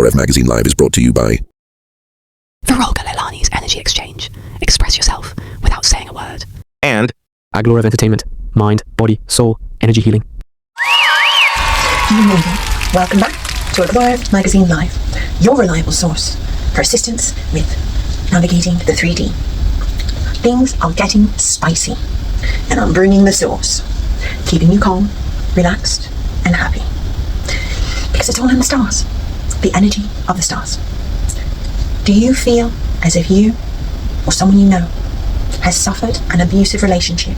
Aglorev Magazine Live is brought to you by FURLOUGHED's Energy Exchange. Express yourself without saying a word. And Aglorev Entertainment. Mind, body, soul, energy healing. Good morning. Welcome back to Aglorev Magazine Live, your reliable source for assistance with navigating the 3D. Things are getting spicy, and I'm bringing the sauce, keeping you calm, relaxed, and happy. Because it's all in the stars, the energy of the stars. Do you feel as if you or someone you know has suffered an abusive relationship?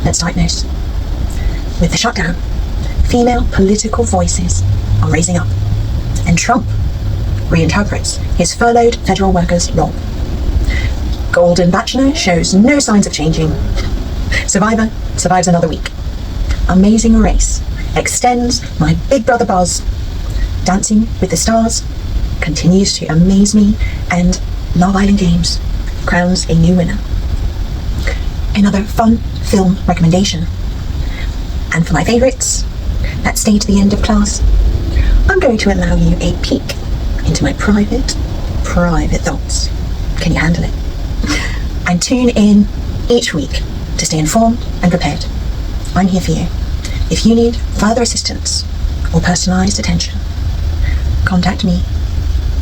Let's diagnose. With the shutdown, female political voices are raising up, and Trump reinterprets his furloughed federal workers' role. Golden Bachelor shows no signs of changing. Survivor survives another week. Amazing Race extends my Big Brother buzz. Dancing with the Stars continues to amaze me, and Love Island Games crowns a new winner. Another fun film recommendation. And for my favourites that stay to the end of class, I'm going to allow you a peek into my private thoughts. Can you handle it? And tune in each week to stay informed and prepared. I'm here for you. If you need further assistance or personalised attention, contact me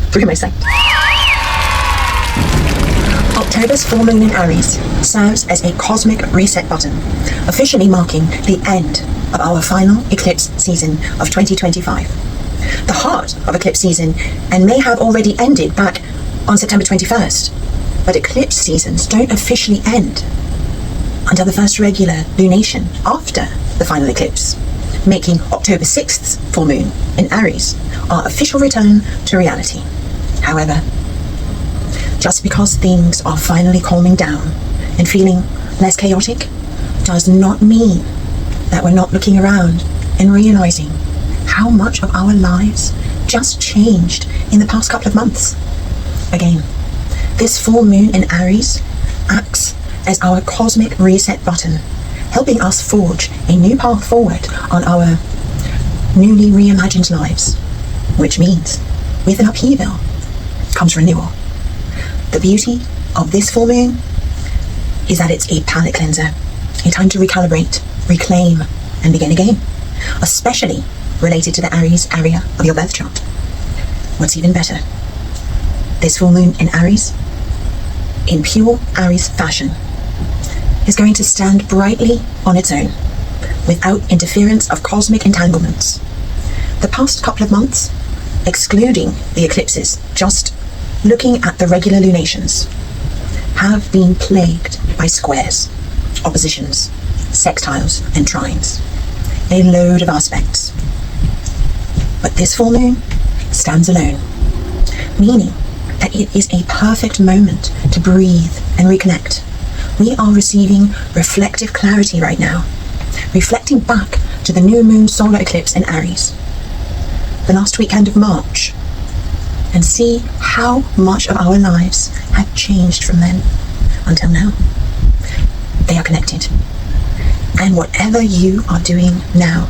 through my site. October's full moon in Aries serves as a cosmic reset button, officially marking the end of our final eclipse season of 2025. The heart of eclipse season and may have already ended back on September 21st, but eclipse seasons don't officially end until the first regular lunation after the final eclipse, making October 6th's full moon in Aries our official return to reality. However, just because things are finally calming down and feeling less chaotic does not mean that we're not looking around and realizing how much of our lives just changed in the past couple of months. Again, this full moon in Aries acts as our cosmic reset button, helping us forge a new path forward on our newly reimagined lives, which means with an upheaval comes renewal. The beauty of this full moon is that it's a palate cleanser, a time to recalibrate, reclaim, and begin again, especially related to the Aries area of your birth chart. What's even better, this full moon in Aries, in pure Aries fashion, is going to stand brightly on its own, without interference of cosmic entanglements. The past couple of months, excluding the eclipses, just looking at the regular lunations, have been plagued by squares, oppositions, sextiles, and trines. A load of aspects. But this full moon stands alone, meaning that it is a perfect moment to breathe and reconnect. We are receiving reflective clarity right now, reflecting back to the new moon solar eclipse in Aries, the last weekend of March, and see how much of our lives have changed from then until now. They are connected. And whatever you are doing now,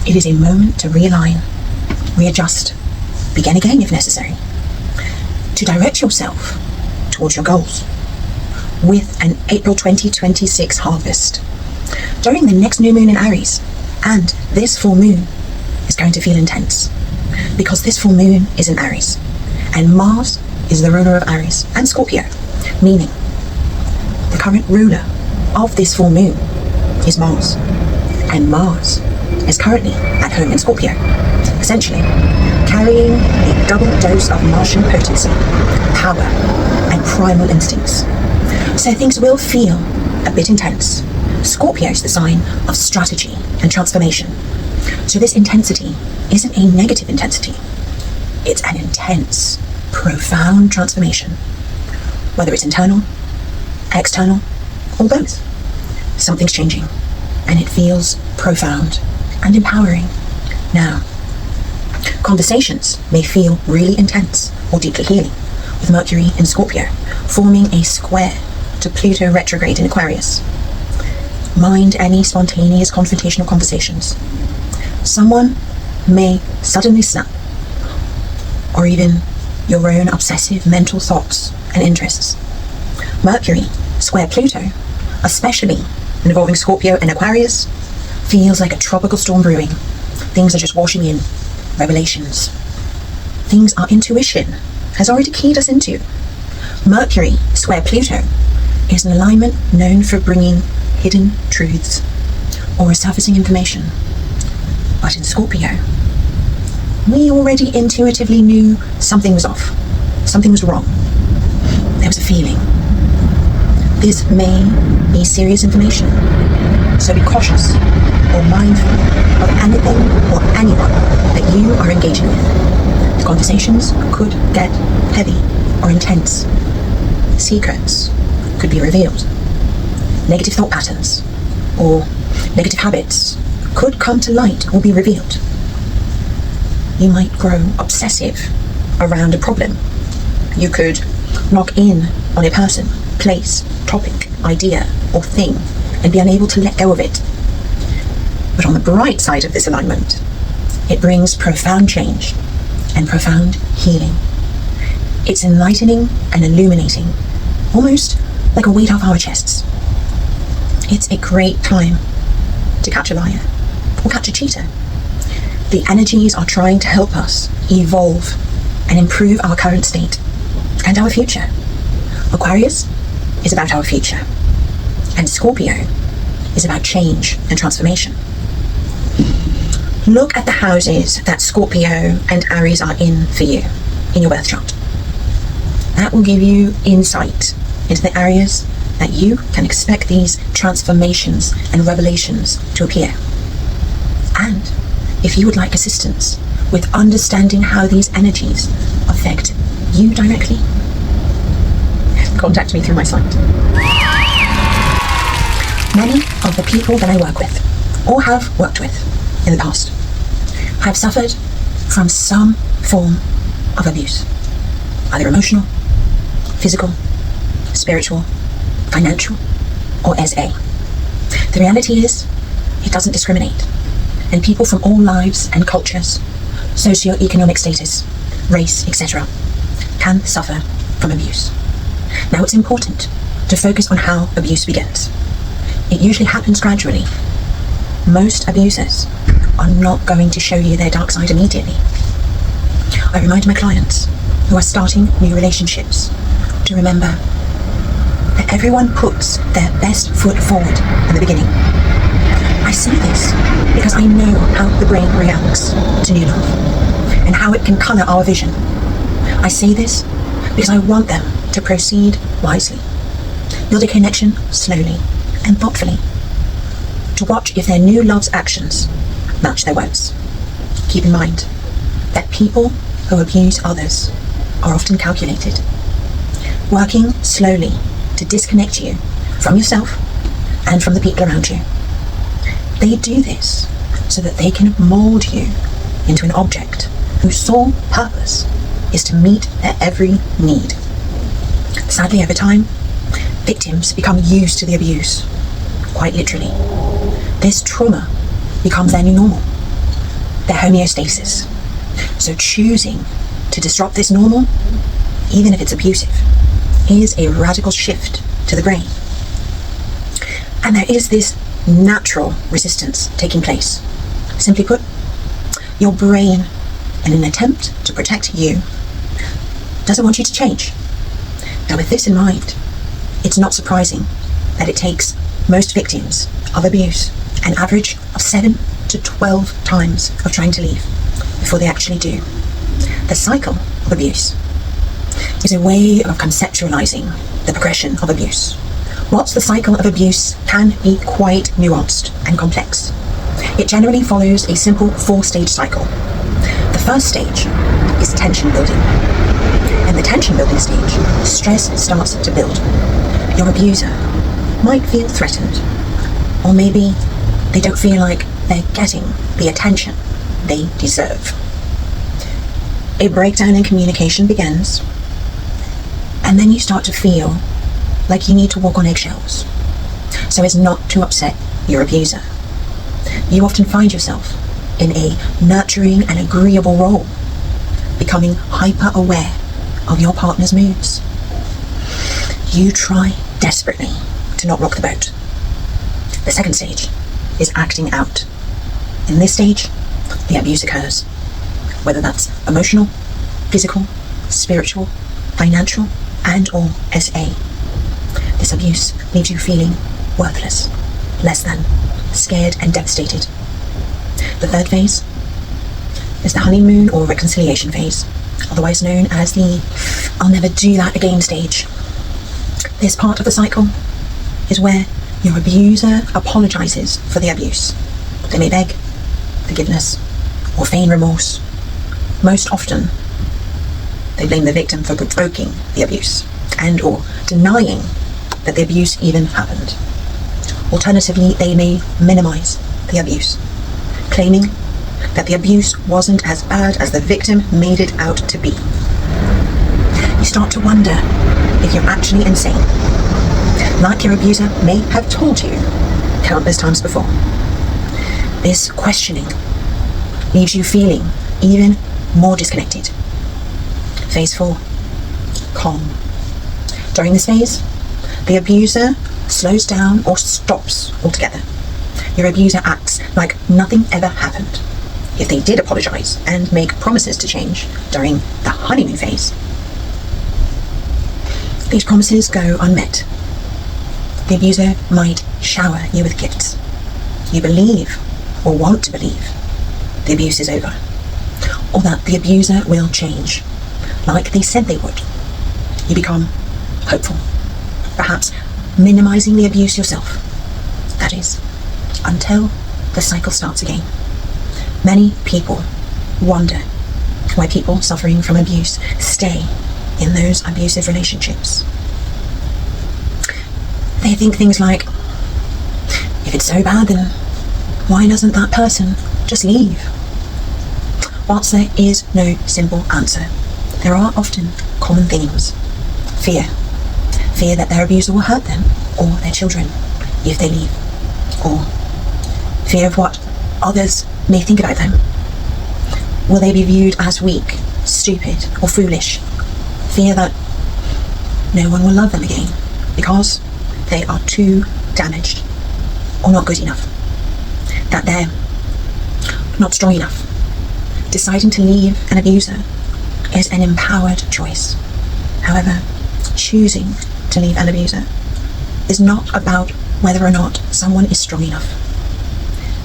it is a moment to realign, readjust, begin again if necessary, to direct yourself towards your goals with an April 2026 harvest. During the next new moon in Aries, and this full moon is going to feel intense, because this full moon is in Aries, and Mars is the ruler of Aries and Scorpio, meaning the current ruler of this full moon is Mars, and Mars is currently at home in Scorpio, essentially carrying a double dose of Martian potency, power, and primal instincts. So things will feel a bit intense. Scorpio's the sign of strategy and transformation. So this intensity isn't a negative intensity. It's an intense, profound transformation. Whether it's internal, external, or both. Something's changing, and it feels profound and empowering. Now, conversations may feel really intense or deeply healing, with Mercury in Scorpio forming a square to Pluto retrograde in Aquarius. Mind any spontaneous confrontational conversations. Someone may suddenly snap or even your own obsessive mental thoughts and interests. Mercury square Pluto, especially involving Scorpio and Aquarius, feels like a tropical storm brewing. Things are just washing in. Revelations. Things our intuition has already keyed us into. Mercury square Pluto is an alignment known for bringing hidden truths or surfacing information. But in Scorpio, we already intuitively knew something was off. Something was wrong. There was a feeling. This may be serious information, so be cautious or mindful of anything or anyone that you are engaging with. The conversations could get heavy or intense. Secrets could be revealed. Negative thought patterns or negative habits could come to light or be revealed. You might grow obsessive around a problem. You could lock in on a person, place, topic, idea, or thing and be unable to let go of it. But on the bright side of this alignment, it brings profound change and profound healing. It's enlightening and illuminating, almost like a weight off our chests. It's a great time to catch a lion or catch a cheetah. The energies are trying to help us evolve and improve our current state and our future. Aquarius is about our future, and Scorpio is about change and transformation. Look at the houses that Scorpio and Aries are in for you in your birth chart. That will give you insight into the areas that you can expect these transformations and revelations to appear. And if you would like assistance with understanding how these energies affect you directly, contact me through my site. Many of the people that I work with, or have worked with in the past, have suffered from some form of abuse, either emotional, physical, spiritual, financial, or SA. The reality is, it doesn't discriminate, and people from all lives and cultures, socio-economic status, race, etc., can suffer from abuse. Now, it's important to focus on how abuse begins. It usually happens gradually. Most abusers are not going to show you their dark side immediately. I remind my clients who are starting new relationships to remember that everyone puts their best foot forward in the beginning. I say this because I know how the brain reacts to new love and how it can colour our vision. I say this because I want them to proceed wisely, build a connection slowly and thoughtfully, to watch if their new love's actions match their words. Keep in mind that people who abuse others are often calculated, working slowly to disconnect you from yourself and from the people around you. They do this so that they can mold you into an object whose sole purpose is to meet their every need. Sadly, over time, victims become used to the abuse, quite literally. This trauma becomes their new normal, their homeostasis. So choosing to disrupt this normal, even if it's abusive, is a radical shift to the brain. And there is this natural resistance taking place. Simply put, your brain, in an attempt to protect you, doesn't want you to change. Now, with this in mind, it's not surprising that it takes most victims of abuse an average of 7 to 12 times of trying to leave before they actually do. The cycle of abuse is a way of conceptualizing the progression of abuse. What's the cycle of abuse can be quite nuanced and complex. It generally follows a simple 4-stage cycle. The first stage is tension building. In the tension building stage, stress starts to build. Your abuser might feel threatened, or maybe they don't feel like they're getting the attention they deserve. A breakdown in communication begins, and then you start to feel like you need to walk on eggshells so as not to upset your abuser. You often find yourself in a nurturing and agreeable role, becoming hyper aware of your partner's moods. You try desperately to not rock the boat. The second stage is acting out. In this stage, the abuse occurs, whether that's emotional, physical, spiritual, financial, and/or SA. This abuse leaves you feeling worthless, less than, scared and devastated. The third phase is the honeymoon or reconciliation phase, otherwise known as the "I'll never do that again" stage. This part of the cycle is where your abuser apologizes for the abuse. They may beg forgiveness or feign remorse. Most often, they blame the victim for provoking the abuse and/or denying that the abuse even happened. Alternatively, they may minimize the abuse, claiming that the abuse wasn't as bad as the victim made it out to be. You start to wonder if you're actually insane, like your abuser may have told you countless times before. This questioning leaves you feeling even more disconnected. Phase 4, calm. During this phase, the abuser slows down or stops altogether. Your abuser acts like nothing ever happened. If they did apologize and make promises to change during the honeymoon phase, these promises go unmet. The abuser might shower you with gifts. You believe, or want to believe, the abuse is over, or that the abuser will change, like they said they would. You become hopeful, perhaps minimizing the abuse yourself. That is, until the cycle starts again. Many people wonder why people suffering from abuse stay in those abusive relationships. They think things like, if it's so bad, then why doesn't that person just leave? Whilst there is no simple answer, there are often common themes. Fear that their abuser will hurt them or their children if they leave, or fear of what others may think about them. Will they be viewed as weak, stupid, or foolish? Fear that no one will love them again because they are too damaged or not good enough, that they're not strong enough. Deciding to leave an abuser is an empowered choice. However, choosing to leave an abuser is not about whether or not someone is strong enough.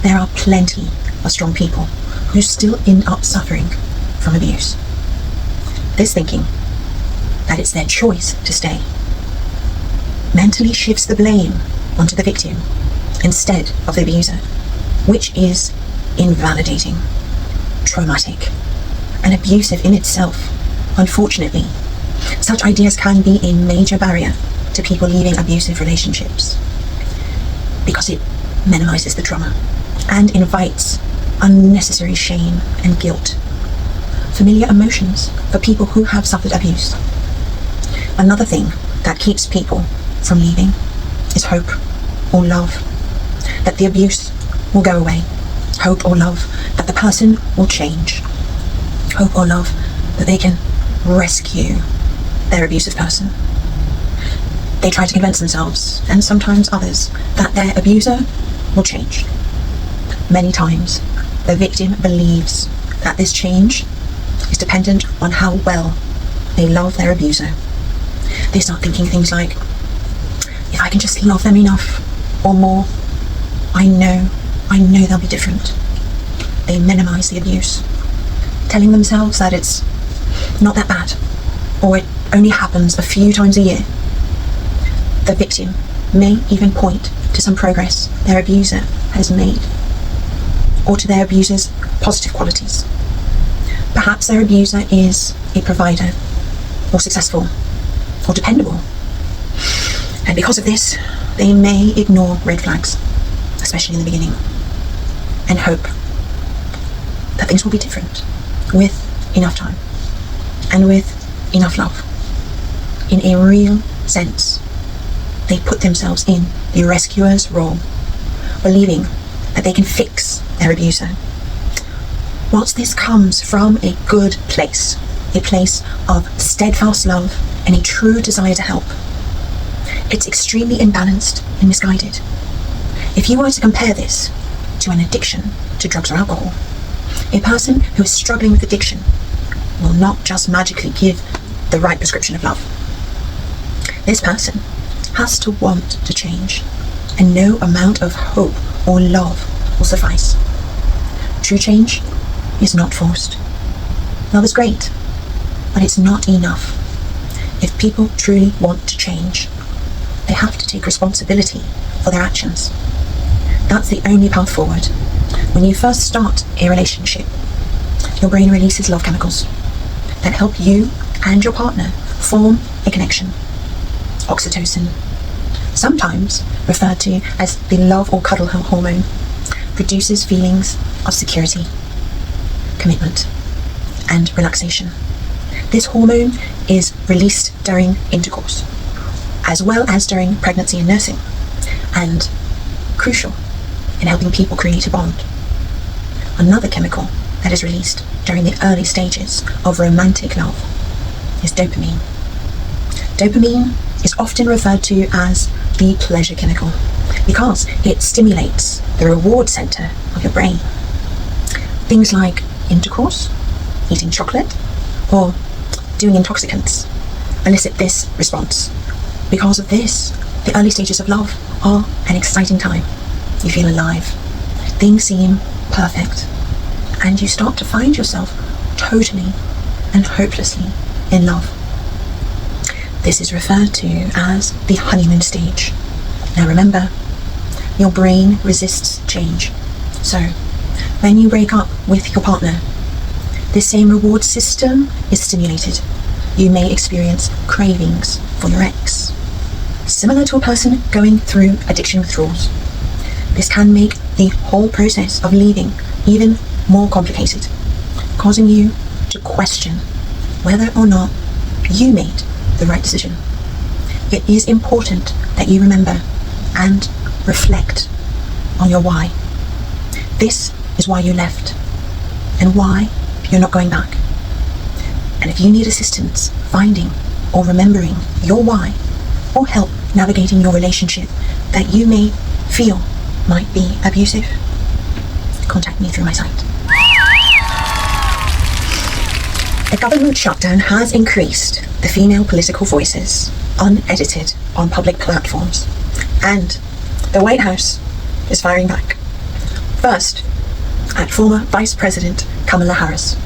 There are plenty of strong people who still end up suffering from abuse. This thinking that it's their choice to stay mentally shifts the blame onto the victim instead of the abuser, which is invalidating, traumatic, and abusive in itself. Unfortunately, such ideas can be a major barrier to people leaving abusive relationships because it minimizes the trauma and invites unnecessary shame and guilt, familiar emotions for people who have suffered abuse. Another thing that keeps people from leaving is hope or love that the abuse will go away, hope or love that the person will change, hope or love that they can rescue their abusive person. They try to convince themselves, and sometimes others, that their abuser will change. Many times, the victim believes that this change is dependent on how well they love their abuser. They start thinking things like, if I can just love them enough or more, I know they'll be different. They minimize the abuse, telling themselves that it's not that bad, or it only happens a few times a year. The victim may even point to some progress their abuser has made, or to their abuser's positive qualities. Perhaps their abuser is a provider, or successful, or dependable. And because of this, they may ignore red flags, especially in the beginning, and hope that things will be different with enough time and with enough love. In a real sense, they put themselves in the rescuer's role, believing that they can fix their abuser. Whilst this comes from a good place, a place of steadfast love and a true desire to help. It's extremely imbalanced and misguided. If you were to compare this to an addiction to drugs or alcohol, a person who is struggling with addiction will not just magically give the right prescription of love. This person has to want to change, and no amount of hope or love will suffice. True change is not forced. Love is great, but it's not enough. If people truly want to change, they have to take responsibility for their actions. That's the only path forward. When you first start a relationship, your brain releases love chemicals that help you and your partner form a connection. Oxytocin, sometimes referred to as the love or cuddle hormone, produces feelings of security, commitment, and relaxation. This hormone is released during intercourse, as well as during pregnancy and nursing, and crucial in helping people create a bond. Another chemical that is released during the early stages of romantic love is dopamine. Dopamine is often referred to as the pleasure chemical because it stimulates the reward center of your brain. Things like intercourse, eating chocolate, or doing intoxicants elicit this response. Because of this, the early stages of love are an exciting time. You feel alive, things seem perfect, and you start to find yourself totally and hopelessly in love. This is referred to as the honeymoon stage. Now remember, your brain resists change. So, when you break up with your partner, this same reward system is stimulated. You may experience cravings for your ex, similar to a person going through addiction withdrawals. This can make the whole process of leaving even more complicated, causing you to question whether or not you made the right decision. It is important that you remember and reflect on your why. This is why you left and why you're not going back. And if you need assistance finding or remembering your why, or help navigating your relationship that you may feel might be abusive, contact me through my site. A government shutdown has increased the female political voices unedited on public platforms, and the White House is firing back. First, at former Vice President Kamala Harris,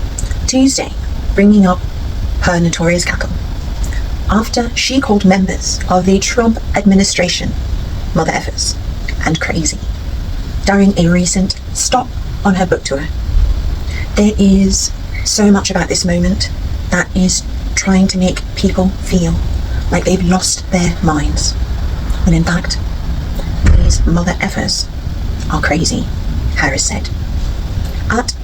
Tuesday, bringing up her notorious cackle after she called members of the Trump administration mother effers and crazy during a recent stop on her book tour. There is so much about this moment that is trying to make people feel like they've lost their minds, when in fact, these mother effers are crazy, Harris said. At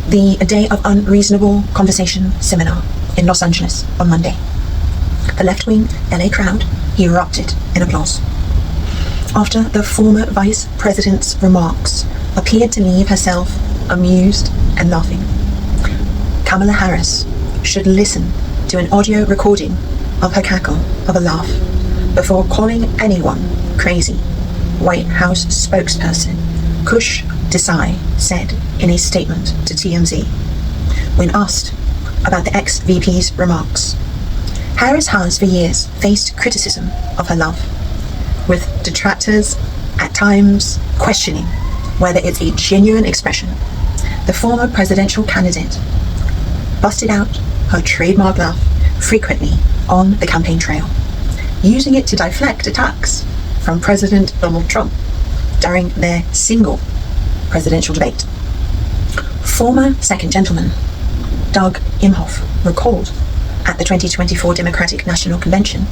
the Day of Unreasonable Conversation seminar in Los Angeles on Monday, the left-wing LA crowd erupted in applause after the former vice president's remarks appeared to leave herself amused and laughing. Kamala Harris should listen to an audio recording of her cackle of a laugh before calling anyone crazy, White House spokesperson Kush Desai said in a statement to TMZ. When asked about the ex-VP's remarks, Harris has for years faced criticism of her love, with detractors at times questioning whether it's a genuine expression. The former presidential candidate busted out her trademark laugh frequently on the campaign trail, using it to deflect attacks from President Donald Trump during their single presidential debate. Former second gentleman Doug Imhoff recalled at the 2024 Democratic National Convention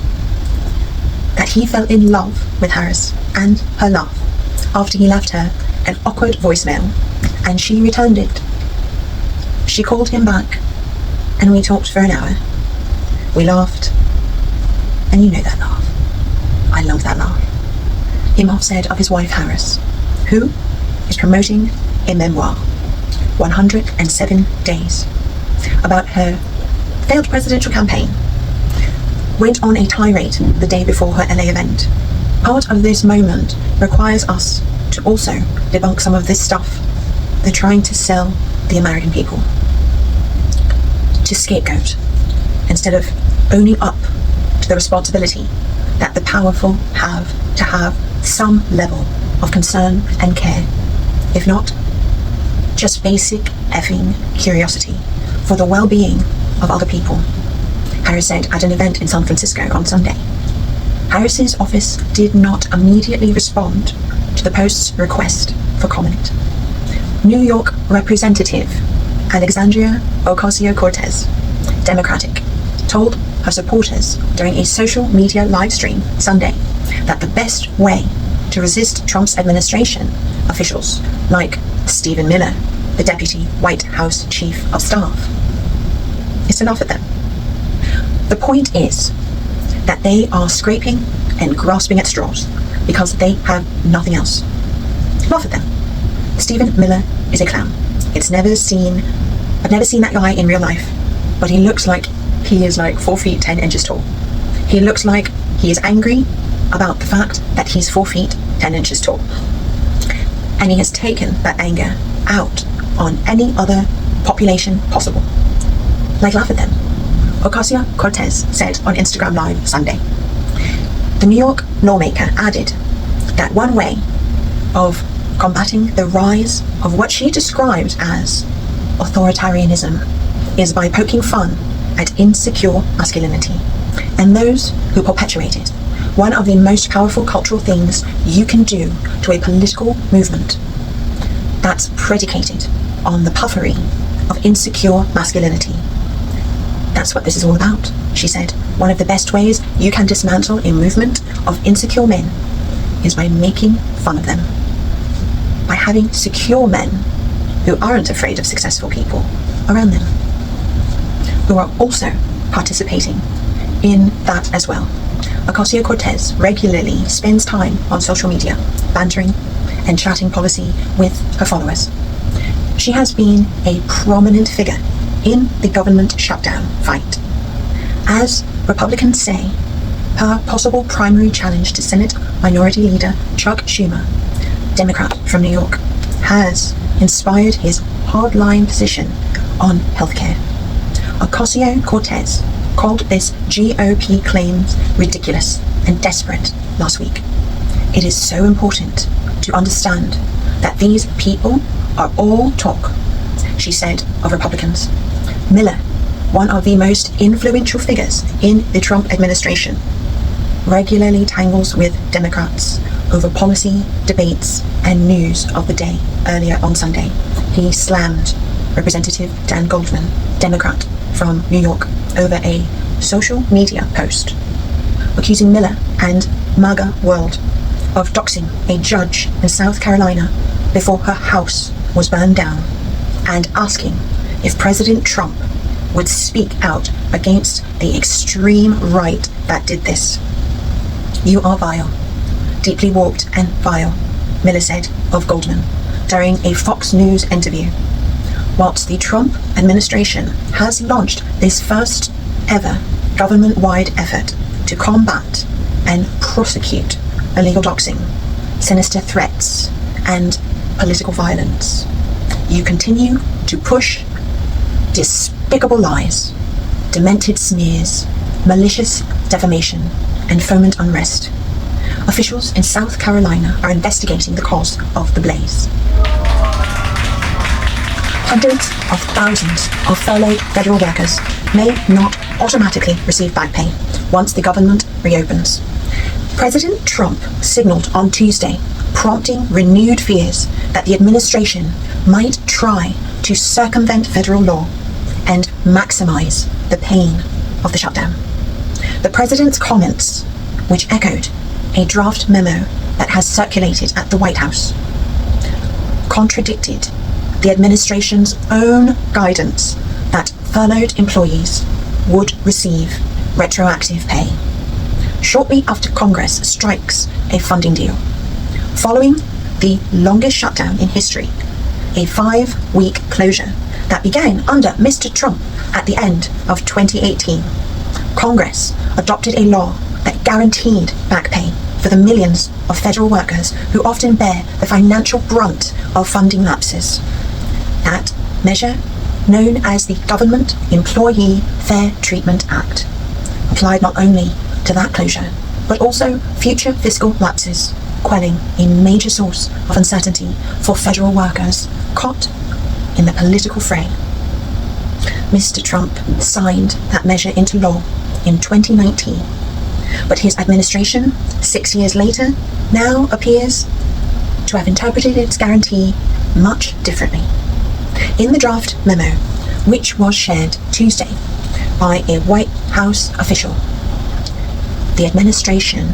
that he fell in love with Harris and her laugh after he left her an awkward voicemail and she returned it. She called him back and we talked for an hour. We laughed, and you know that laugh. I love that laugh. Imhoff said of his wife Harris, who is promoting a memoir, 107 Days, about her failed presidential campaign, went on a tirade the day before her LA event. Part of this moment requires us to also debunk some of this stuff they're trying to sell the American people, to scapegoat, instead of owning up to the responsibility that the powerful have to have some level of concern and care, if not just basic effing curiosity for the well-being of other people, Harris said at an event in San Francisco on Sunday. Harris's office did not immediately respond to the Post's request for comment. New York Representative Alexandria Ocasio-Cortez, Democratic, told her supporters during a social media live stream Sunday that the best way to resist Trump's administration, officials like Stephen Miller, the Deputy White House Chief of Staff, is to laugh at them. The point is that they are scraping and grasping at straws because they have nothing else. Laugh at them. Stephen Miller is a clown. I've never seen that guy in real life, but he looks like he is like 4 feet 10 inches tall. He looks like he is angry about the fact that he's 4 feet 10 inches tall. And he has taken that anger out on any other population possible. Like, laugh at them. Ocasio-Cortez said on Instagram Live Sunday. The New York lawmaker added that one way of combating the rise of what she described as authoritarianism is by poking fun at insecure masculinity and those who perpetuate it. One of the most powerful cultural things you can do to a political movement that's predicated on the puffery of insecure masculinity. That's what this is all about, she said. One of the best ways you can dismantle a movement of insecure men is by making fun of them. By having secure men who aren't afraid of successful people around them, who are also participating in that as well. Ocasio-Cortez regularly spends time on social media, bantering and chatting policy with her followers. She has been a prominent figure in the government shutdown fight. As Republicans say, her possible primary challenge to Senate Minority Leader Chuck Schumer, Democrat from New York, has inspired his hardline position on healthcare. Ocasio-Cortez called this GOP claims ridiculous and desperate last week. It is so important to understand that these people are all talk, she said of Republicans. Miller, one of the most influential figures in the Trump administration, regularly tangles with Democrats over policy, debates, and news of the day. Earlier on Sunday, he slammed Representative Dan Goldman, Democrat from New York, over a social media post, accusing Miller and MAGA World of doxing a judge in South Carolina before her house was burned down, and asking if President Trump would speak out against the extreme right that did this. You are vile, deeply warped and vile, Miller said of Goldman during a Fox News interview. Whilst the Trump administration has launched this first ever government-wide effort to combat and prosecute illegal doxing, sinister threats, and political violence, you continue to push despicable lies, demented smears, malicious defamation, and foment unrest. Officials in South Carolina are investigating the cause of the blaze. Hundreds of thousands of furloughed federal workers may not automatically receive back pay once the government reopens. President Trump signaled on Tuesday, prompting renewed fears that the administration might try to circumvent federal law and maximize the pain of the shutdown. The president's comments, which echoed a draft memo that has circulated at the White House, contradicted the administration's own guidance that furloughed employees would receive retroactive pay shortly after Congress strikes a funding deal. Following the longest shutdown in history, a 5-week closure that began under Mr. Trump at the end of 2018, Congress adopted a law that guaranteed back pay for the millions of federal workers who often bear the financial brunt of funding lapses. That measure, known as the Government Employee Fair Treatment Act, applied not only to that closure, but also future fiscal lapses, quelling a major source of uncertainty for federal workers caught in the political fray. Mr. Trump signed that measure into law in 2019, but his administration, 6 years later, now appears to have interpreted its guarantee much differently. In the draft memo, which was shared Tuesday by a White House official, the administration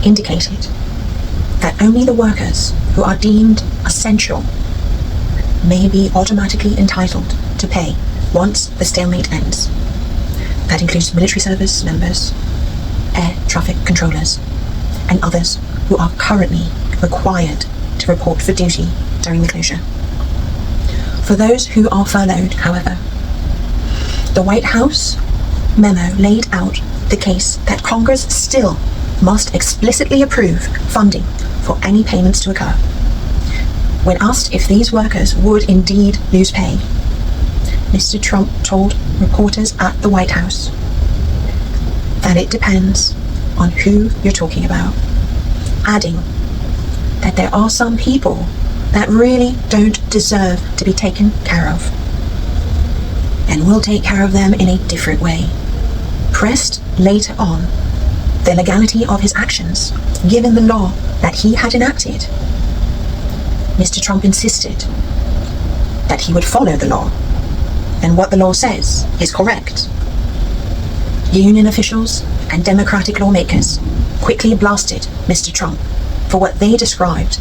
indicated that only the workers who are deemed essential may be automatically entitled to pay once the stalemate ends. That includes military service members, air traffic controllers, and others who are currently required to report for duty during the closure. For those who are furloughed, however, the White House memo laid out the case that Congress still must explicitly approve funding for any payments to occur. When asked if these workers would indeed lose pay, Mr. Trump told reporters at the White House that it depends on who you're talking about, adding that there are some people that really don't deserve to be taken care of, and we'll take care of them in a different way. Pressed later on the legality of his actions, given the law that he had enacted, Mr. Trump insisted that he would follow the law, and what the law says is correct. Union officials and Democratic lawmakers quickly blasted Mr. Trump for what they described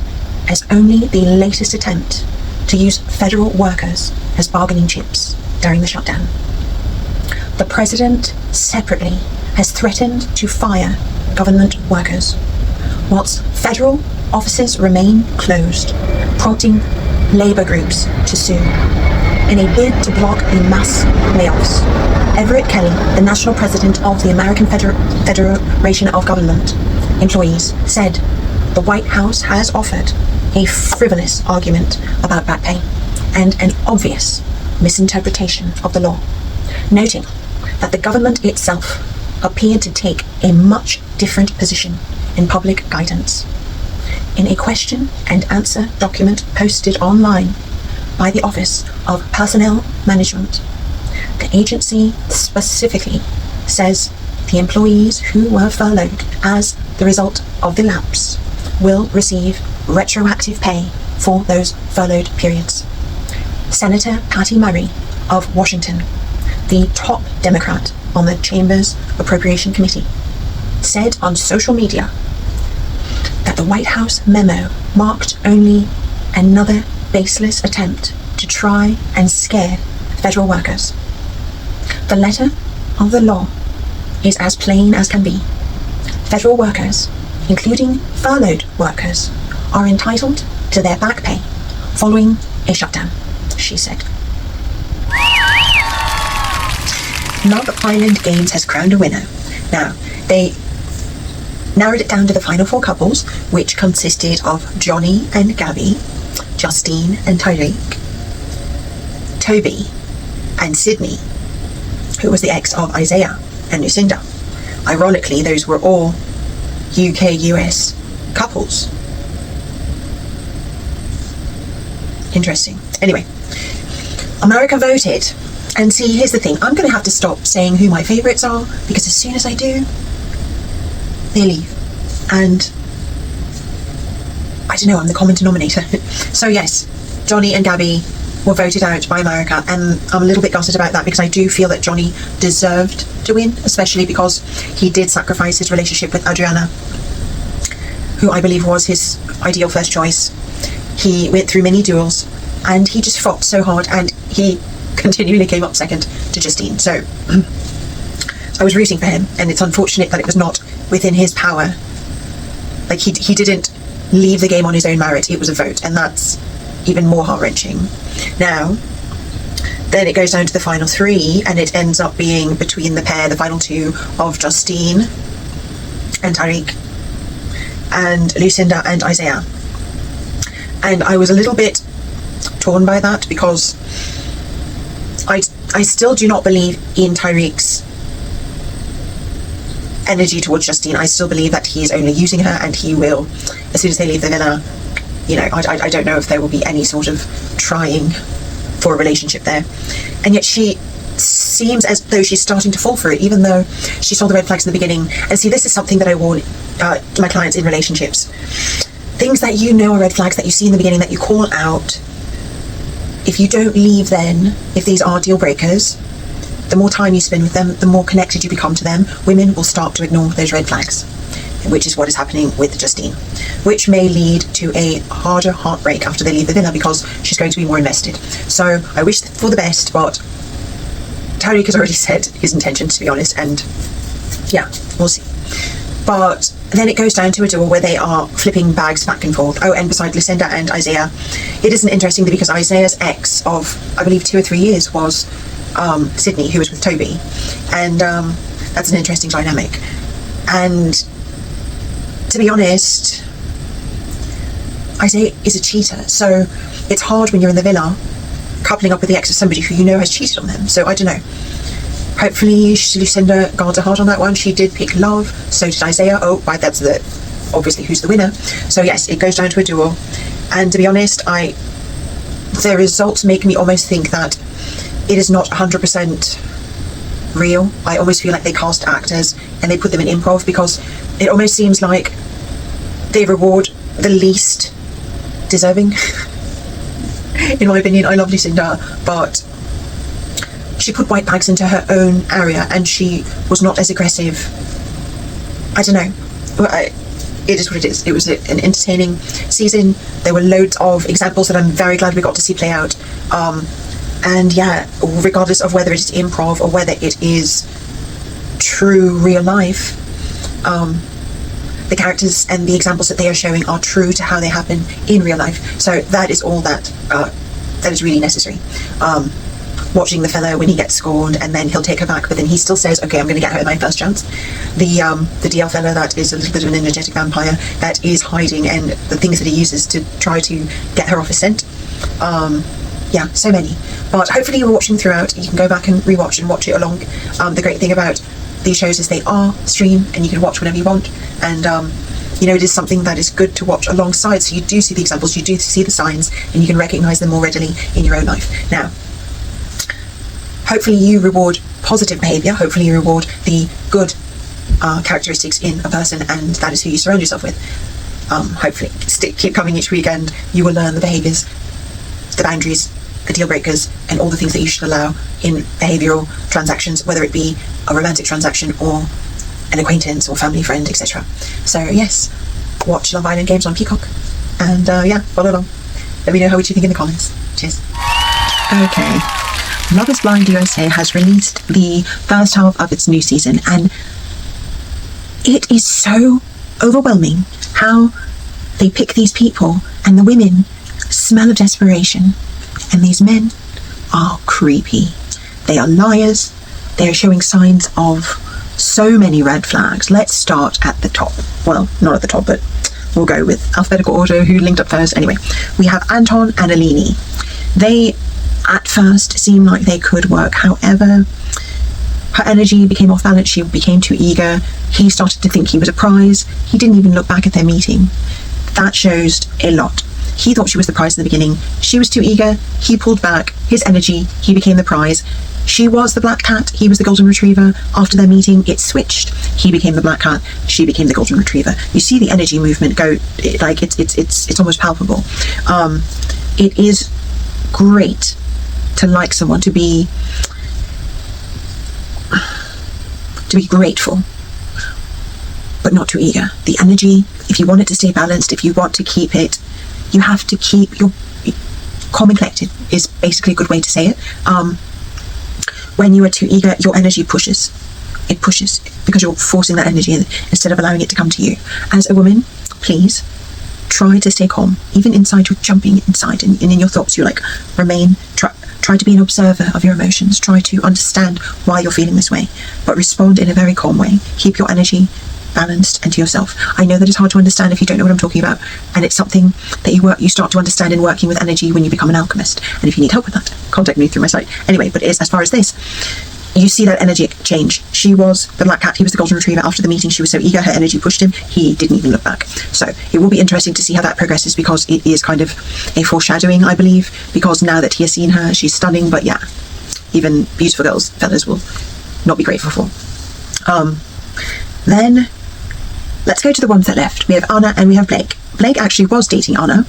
as only the latest attempt to use federal workers as bargaining chips during the shutdown. The president separately has threatened to fire government workers, whilst federal offices remain closed, prompting labor groups to sue. In a bid to block the mass layoffs, Everett Kelly, the national president of the American Federation of Government Employees, said the White House has offered a frivolous argument about back pay and an obvious misinterpretation of the law, noting that the government itself appeared to take a much different position in public guidance. In a question and answer document posted online by the Office of Personnel Management, the agency specifically says the employees who were furloughed as the result of the lapse will receive retroactive pay for those furloughed periods. Senator Patty Murray of Washington, the top Democrat on the Chamber's Appropriation Committee, said on social media that the White House memo marked only another baseless attempt to try and scare federal workers. The letter of the law is as plain as can be. Federal workers, including furloughed workers, are entitled to their back pay following a shutdown, she said. Love Island Games has crowned a winner. Now, they narrowed it down to the final four couples, which consisted of Johnny and Gabby, Justine and Tyreek, Toby and Sydney, who was the ex of Isaiah and Lucinda. Ironically, those were all UK-US couples. Interesting. Anyway, America voted. And see, here's the thing. I'm going to have to stop saying who my favourites are, because as soon as I do, they leave. And I don't know, I'm the common denominator. So yes, Johnny and Gabby were voted out by America, and I'm a little bit gutted about that, because I do feel that Johnny deserved to win, especially because he did sacrifice his relationship with Adriana, who I believe was his ideal first choice. He went through many duels, and he just fought so hard, and he continually came up second to Justine. So I was rooting for him, and it's unfortunate that it was not within his power. Like, he didn't leave the game on his own merit. It was a vote, and that's even more heart-wrenching. Now, Then it goes down to the final 3, and it ends up being between the final 2 of Justine and Tariq, and Lucinda and Isaiah. And I was a little bit torn by that, because I still do not believe in Tariq's energy towards Justine. I still believe that he is only using her, and he will, as soon as they leave the villa, I don't know if there will be any sort of trying for a relationship there. And yet she seems as though she's starting to fall for it, even though she saw the red flags in the beginning. And see, this is something that I warn my clients in relationships. Things that you know are red flags that you see in the beginning, that you call out, if you don't leave then, if these are deal breakers, the more time you spend with them, the more connected you become to them, women will start to ignore those red flags, which is what is happening with Justine, which may lead to a harder heartbreak after they leave the villa, because she's going to be more invested. So I wish for the best, but Tariq has already said his intentions, to be honest, and yeah, we'll see. But then it goes down to a duel where they are flipping bags back and forth. Oh, and beside Lucinda and Isaiah, it isn't interesting because Isaiah's ex of, I believe, 2 or 3 years was Sydney, who was with Toby, and that's an interesting dynamic. And to be honest, Isaiah is a cheater, so it's hard when you're in the villa coupling up with the ex of somebody who you know has cheated on them. So I don't know. Hopefully Lucinda guards her heart on that one. She did pick love, so did Isaiah. Oh, right, that's obviously who's the winner. So yes, it goes down to a duel. And to be honest, the results make me almost think that it is not 100% real. I almost feel like they cast actors and they put them in improv, because it almost seems like they reward the least deserving. In my opinion, I love Lucinda, but she put white bags into her own area and she was not as aggressive. I don't know. It is what it is. It was an entertaining season. There were loads of examples that I'm very glad we got to see play out. And yeah, regardless of whether it's improv or whether it is true real life, the characters and the examples that they are showing are true to how they happen in real life. So that is all that is really necessary. Watching the fellow when he gets scorned and then he'll take her back, but then he still says, okay, I'm going to get her at my first chance. The DL fellow that is a little bit of an energetic vampire that is hiding, and the things that he uses to try to get her off his scent. Yeah, so many. But hopefully you're watching throughout. You can go back and rewatch and watch it along. The great thing about these shows is they are stream and you can watch whenever you want. And it is something that is good to watch alongside, so you do see the examples, you do see the signs, and you can recognize them more readily in your own life. Now, hopefully you reward positive behavior. Hopefully you reward the good characteristics in a person, and that is who you surround yourself with. Hopefully keep coming each weekend. You will learn the behaviors, the boundaries, the deal breakers, and all the things that you should allow in behavioral transactions, whether it be a romantic transaction or an acquaintance or family friend, etc. So yes, watch Love Island Games on Peacock, and follow along. Let me know what you think in the comments. Cheers. Okay, Love is Blind USA has released the first half of its new season, and it is so overwhelming how they pick these people, and the women smell of desperation, and these men are creepy. They are liars. They are showing signs of so many red flags. Let's start at the top. Well, not at the top, but we'll go with alphabetical order, who linked up first. Anyway, we have Anton and Alini. They at first seem like they could work. However, her energy became off balance. She became too eager. He started to think he was a prize. He didn't even look back at their meeting. That shows a lot. He thought she was the prize in the beginning. She was too eager. He pulled back his energy. He became the prize. She was the black cat. He was the golden retriever. After their meeting, it switched. He became the black cat. She became the golden retriever. You see the energy movement go, like it's almost palpable. It is great to like someone, to be grateful, but not too eager. The energy, if you want it to stay balanced, if you want to keep it, you have to keep your calm and collected, is basically a good way to say it. When you are too eager, your energy pushes. It pushes because you're forcing that energy in, instead of allowing it to come to you. As a woman, please try to stay calm. Even inside, you're jumping inside, and in your thoughts, you're like, try Try to be an observer of your emotions. Try to understand why you're feeling this way, but respond in a very calm way. Keep your energy balanced and to yourself. I know that it's hard to understand if you don't know what I'm talking about, and it's something that you start to understand in working with energy when you become an alchemist. And if you need help with that, contact me through my site. Anyway, but as far as this, you see that energy change. She was the black cat, he was the golden retriever. After the meeting, she was so eager, her energy pushed him, he didn't even look back. So it will be interesting to see how that progresses, because it is kind of a foreshadowing, I believe, because now that he has seen her, she's stunning. But yeah, even beautiful girls, fellas will not be grateful for. Then let's go to the ones that left. We have Anna and we have Blake. Blake actually was dating Anna.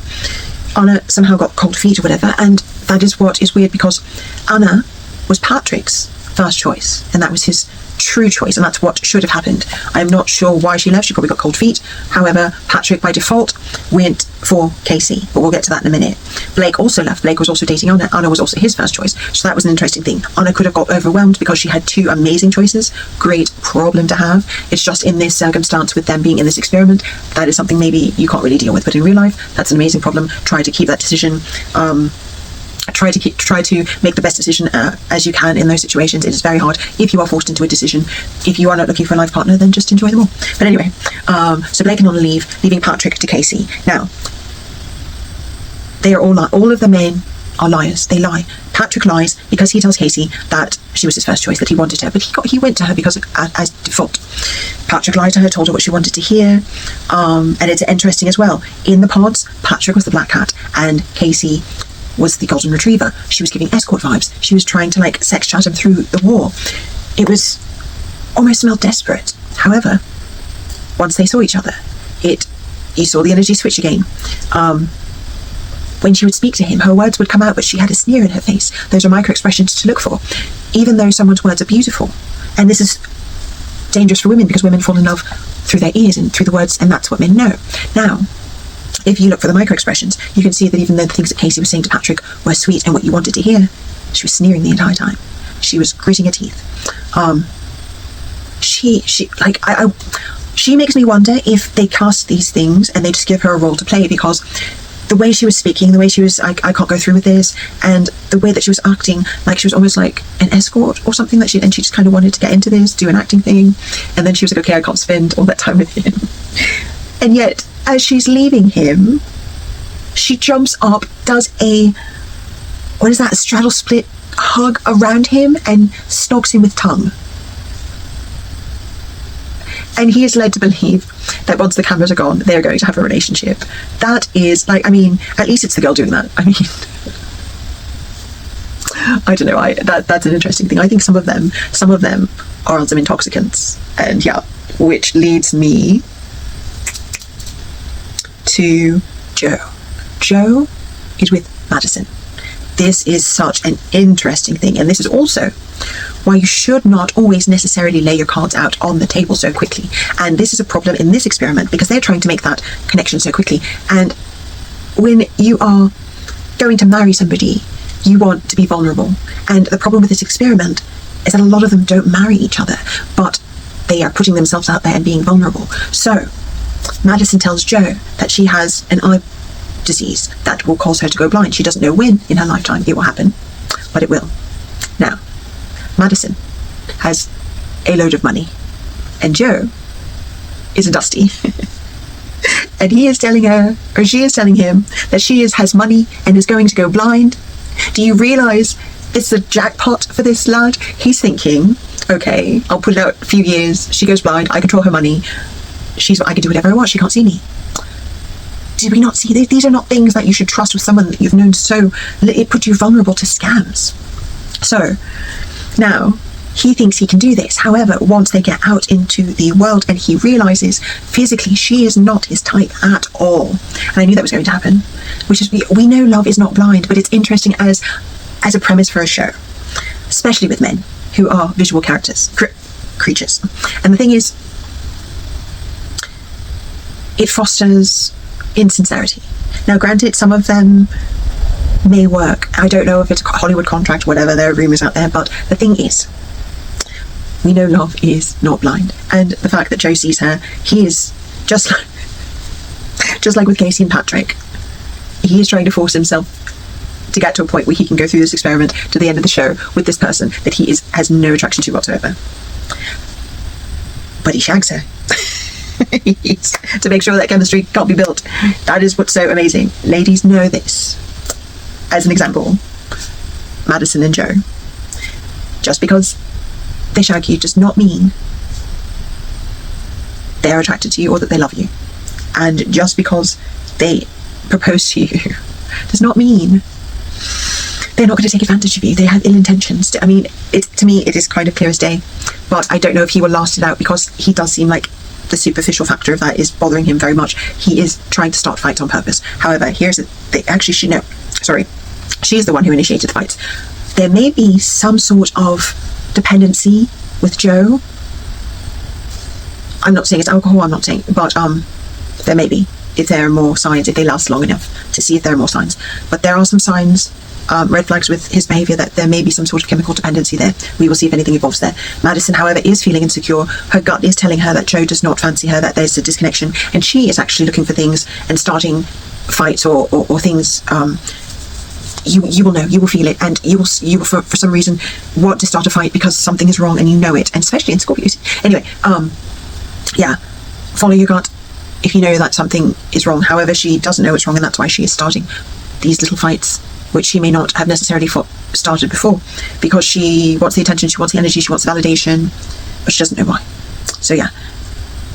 Anna somehow got cold feet or whatever, and that is what is weird, because Anna was Patrick's first choice, and that was his true choice, and that's what should have happened. I'm not sure why she left. She probably got cold feet. However, Patrick by default went for Casey, but we'll get to that in a minute. Blake also left. Blake was also dating Anna. Anna was also his first choice, so that was an interesting thing. Anna could have got overwhelmed because she had two amazing choices. Great problem to have. It's just in this circumstance, with them being in this experiment, that is something maybe you can't really deal with, but in real life, that's an amazing problem. Try to keep that decision try to make the best decision as you can in those situations. It is very hard if you are forced into a decision. If you are not looking for a life partner, then just enjoy them all. But anyway, so Blake and Anna leaving Patrick to Casey. Now, they are all of the men are liars. They lie. Patrick lies because he tells Casey that she was his first choice, that he wanted her, but he went to her because as default. Patrick lied to her, told her what she wanted to hear, and it's interesting as well. In the pods, Patrick was the black cat and Casey was the golden retriever. She was giving escort vibes. She was trying to sex chat him through the war. It was almost smelled desperate. However, once they saw each other, you saw the energy switch again. When she would speak to him, her words would come out, but she had a sneer in her face. Those are micro expressions to look for, even though someone's words are beautiful. And this is dangerous for women, because women fall in love through their ears and through the words, and that's what men know. Now, if you look for the micro expressions, you can see that even though the things that Casey was saying to Patrick were sweet and what you wanted to hear, she was sneering the entire time. She was gritting her teeth. She makes me wonder if they cast these things and they just give her a role to play, because the way she was speaking, the way she was, I can't go through with this, and the way that she was acting, like she was almost like an escort or something, and she just kind of wanted to get into this, do an acting thing, and then she was like, okay, I can't spend all that time with him. And yet, as she's leaving him, she jumps up, does a straddle split hug around him and snogs him with tongue. And he is led to believe that once the cameras are gone, they're going to have a relationship. That is at least it's the girl doing that. I don't know. That's an interesting thing. I think some of them are on some intoxicants, and yeah, which leads me to Joe. Joe is with Madison. This is such an interesting thing, and this is also why you should not always necessarily lay your cards out on the table so quickly. And this is a problem in this experiment, because they're trying to make that connection so quickly. And when you are going to marry somebody, you want to be vulnerable. And the problem with this experiment is that a lot of them don't marry each other, but they are putting themselves out there and being vulnerable. So Madison tells Joe that she has an eye disease that will cause her to go blind. She doesn't know when in her lifetime it will happen, but it will. Now, Madison has a load of money, and Joe is a dusty. And he is telling her, or she is telling him, that she has money and is going to go blind. Do you realise it's a jackpot for this lad? He's thinking, okay, I'll put it out a few years, she goes blind, I control her money, I can do whatever I want, she can't see me. Did we not see these are not things that you should trust with someone that you've known so it put you vulnerable to scams. So now he thinks he can do this. However, once they get out into the world and he realizes physically she is not his type at all, and I knew that was going to happen, which is we know love is not blind, but it's interesting as a premise for a show, especially with men who are visual creatures. And the thing is, it fosters insincerity. Now granted, some of them may work. I don't know if it's a Hollywood contract, whatever, there are rumours out there, but the thing is, we know love is not blind. And the fact that Joe sees her, he is just like with Casey and Patrick, he is trying to force himself to get to a point where he can go through this experiment to the end of the show with this person that he has no attraction to whatsoever. But he shags her. To make sure that chemistry can't be built. That is what's so amazing. Ladies, know this. As an example, Madison and Joe. Just because they shag you does not mean they're attracted to you or that they love you. And just because they propose to you does not mean they're not going to take advantage of you. They have ill intentions. To me, it is kind of clear as day. But I don't know if he will last it out, because he does seem like the superficial factor of that is bothering him very much. He is trying to start fights on purpose. However, here's the thing. Actually, she is the one who initiated the fights. There may be some sort of dependency with Joe. I'm not saying it's alcohol, but there may be, if there are more signs, if they last long enough to see if there are more signs. But there are some signs, red flags with his behaviour, that there may be some sort of chemical dependency there. We will see if anything evolves there. Madison, however, is feeling insecure. Her gut is telling her that Joe does not fancy her, that there's a disconnection, and she is actually looking for things and starting fights or things. You will know, you will feel it, and you will for some reason want to start a fight because something is wrong and you know it, and especially in Scorpios. Anyway, yeah, follow your gut if you know that something is wrong. However, she doesn't know it's wrong, and that's why she is starting these little fights, which she may not have necessarily started before, because she wants the attention, she wants the energy, she wants the validation, but she doesn't know why. So yeah,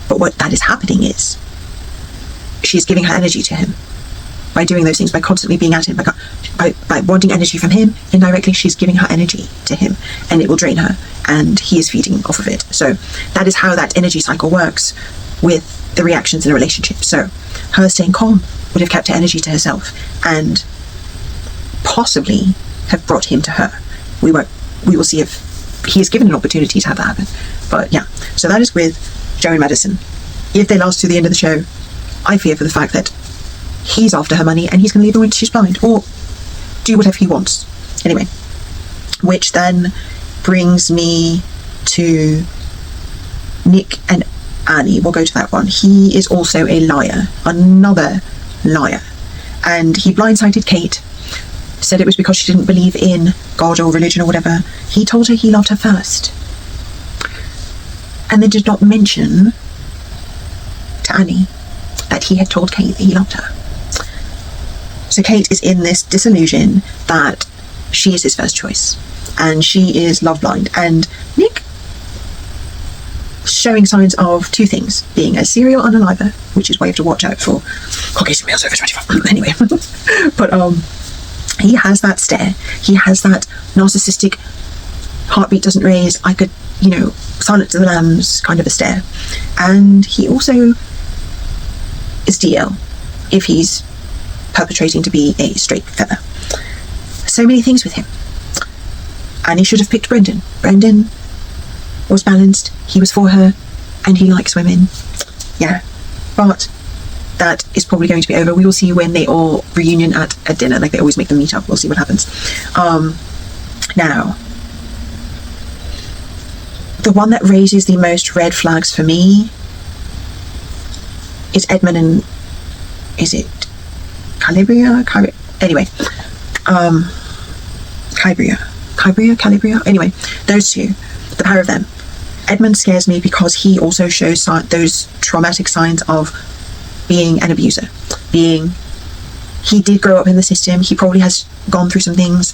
but what that is happening is she's giving her energy to him by doing those things, by constantly being at him, by wanting energy from him. Indirectly, she's giving her energy to him, and it will drain her, and he is feeding off of it. So that is how that energy cycle works with the reactions in a relationship. So her staying calm would have kept her energy to herself and possibly have brought him to her. We will see if he is given an opportunity to have that happen. But yeah, so that is with Joe and Madison. If they last to the end of the show, I fear for the fact that he's after her money and he's going to leave her when she's blind, or do whatever he wants. Anyway, which then brings me to Nick and Annie. We'll go to that one. He is also a liar, another liar, and he blindsided Kate, said it was because she didn't believe in God or religion or whatever. He told her he loved her first, and then did not mention to Annie that he had told Kate that he loved her. So Kate is in this disillusion that she is his first choice, and she is love blind, and Nick showing signs of two things: being a serial unaliver, which is why you have to watch out for Caucasian males over 25. Anyway, but he has that stare, he has that narcissistic heartbeat doesn't raise, I could, silence the lambs kind of a stare, and he also is DL if he's perpetrating to be a straight feather. So many things with him. And he should have picked Brendan. Brendan was balanced, he was for her, and he likes women. Yeah, but that is probably going to be over. We will see when they all reunion at dinner, like they always make them meet up. We'll see what happens. Now, the one that raises the most red flags for me is Edmund and, is it Calibria? Anyway, Calibria. Anyway, those two, the pair of them. Edmund scares me because he also shows those traumatic signs of being an abuser. He did grow up in the system. He probably has gone through some things.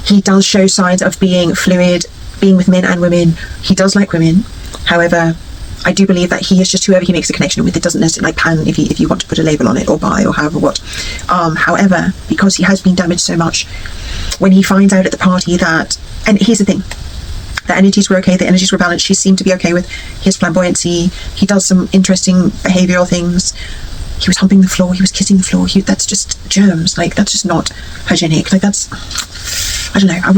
He does show signs of being fluid, being with men and women. He does like women. However, I do believe that he is just whoever he makes a connection with. It doesn't necessarily, like pan, if you want to put a label on it, or bi, or however what. However, because he has been damaged so much, when he finds out at the party that, and here's the thing, the energies were okay, the energies were balanced, she seemed to be okay with his flamboyancy, he does some interesting behavioural things, he was humping the floor, he was kissing the floor, that's just germs, like that's just not hygienic, like that's, I don't know, I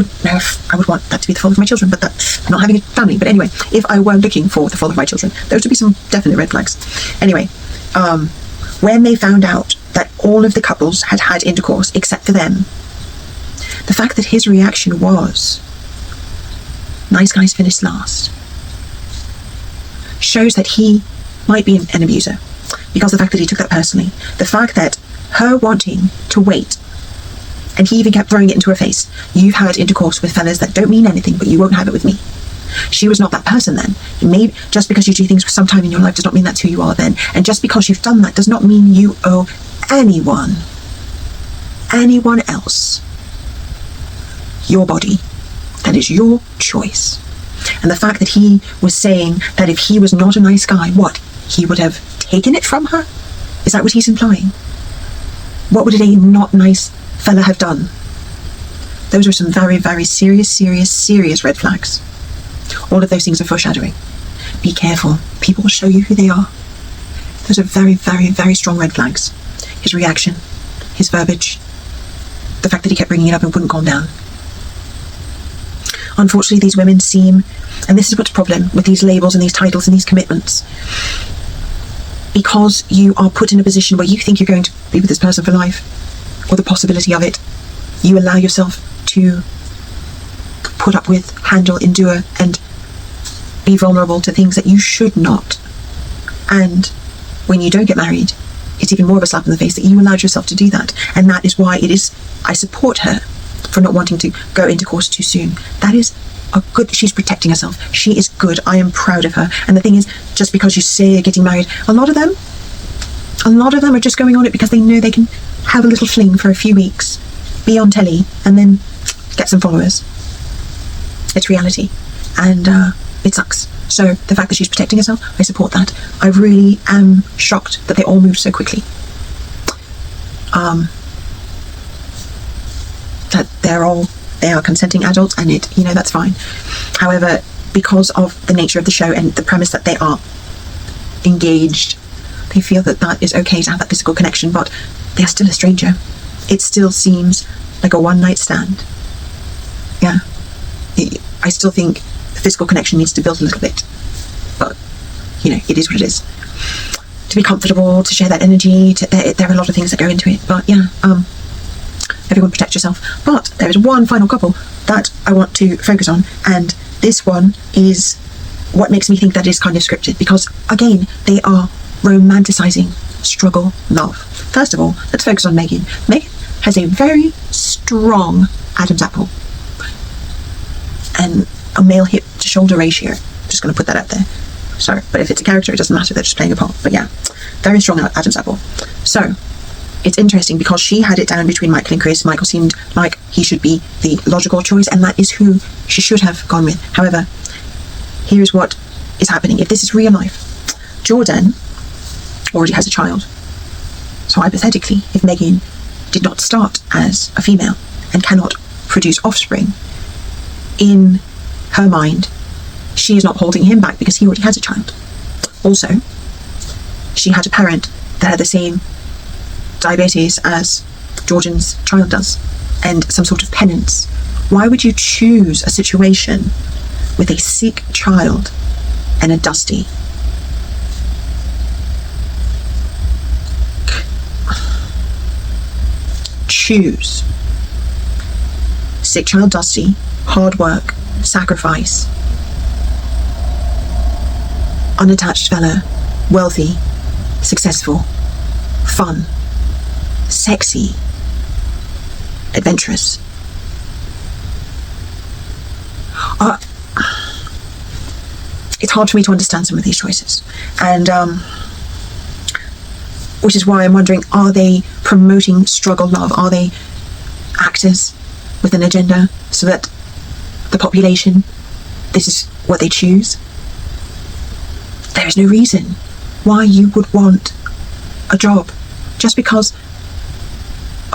would want that to be the father of my children, but that's not having a family. But anyway, if I were looking for the father of my children, those would be some definite red flags. Anyway, when they found out that all of the couples had had intercourse except for them, the fact that his reaction was, nice guys finished last, shows that he might be an abuser, because the fact that he took that personally, the fact that her wanting to wait And he even kept throwing it into her face. You've had intercourse with fellas that don't mean anything, but you won't have it with me. She was not that person then. Maybe just because you do things sometime in your life does not mean that's who you are then. And just because you've done that does not mean you owe anyone else your body. That is your choice. And the fact that he was saying that if he was not a nice guy, what? He would have taken it from her? Is that what he's implying? What would a not nice fella have done? Those are some very, very serious red flags. All of those things are foreshadowing. Be careful. People will show you who they are. Those are very, very, very strong red flags. His reaction, his verbiage, the fact that he kept bringing it up and wouldn't calm down. Unfortunately, these women seem, and this is what's the problem with these labels and these titles and these commitments, because you are put in a position where you think you're going to be with this person for life, or the possibility of it, you allow yourself to put up with, handle, endure, and be vulnerable to things that you should not. And when you don't get married, it's even more of a slap in the face that you allowed yourself to do that. And that is why I support her for not wanting to go into course too soon. That is she's protecting herself. She is good. I am proud of her. And the thing is, just because you say you're getting married, a lot of them are just going on it because they know they can have a little fling for a few weeks, be on telly, and then get some followers. It's reality. And it sucks. So the fact that she's protecting herself, I support that. I really am shocked that they all moved so quickly. That they are consenting adults, and that's fine. However, because of the nature of the show and the premise that they are engaged, they feel that is okay to have that physical connection, but they are still a stranger. It still seems like a one-night stand. Yeah. I still think the physical connection needs to build a little bit, but it is what it is. To be comfortable, to share that energy, there are a lot of things that go into it, but yeah, everyone protect yourself. But there is one final couple that I want to focus on, and this one is what makes me think that is kind of scripted, because again, they are romanticizing struggle love. First of all, let's focus on Megan. Megan has a very strong Adam's apple and a male hip to shoulder ratio. Just going to put that out there. Sorry, but if it's a character, it doesn't matter. They're just playing a part. But yeah, very strong Adam's apple. So it's interesting because she had it down between Michael and Chris. Michael seemed like he should be the logical choice, and that is who she should have gone with. However, here's what is happening. If this is real life, Jordan already has a child. So hypothetically, if Megan did not start as a female and cannot produce offspring, in her mind, she is not holding him back because he already has a child. Also, she had a parent that had the same diabetes as Jordan's child does, and some sort of penance. Why would you choose a situation with a sick child and a dusty? Choose. Sick child, dusty, hard work, sacrifice. Unattached fella, wealthy, successful, fun, sexy, adventurous. It's hard for me to understand some of these choices, and which is why I'm wondering, are they promoting struggle love? Are they actors with an agenda so that the population, this is what they choose? There is no reason why you would want a job just because.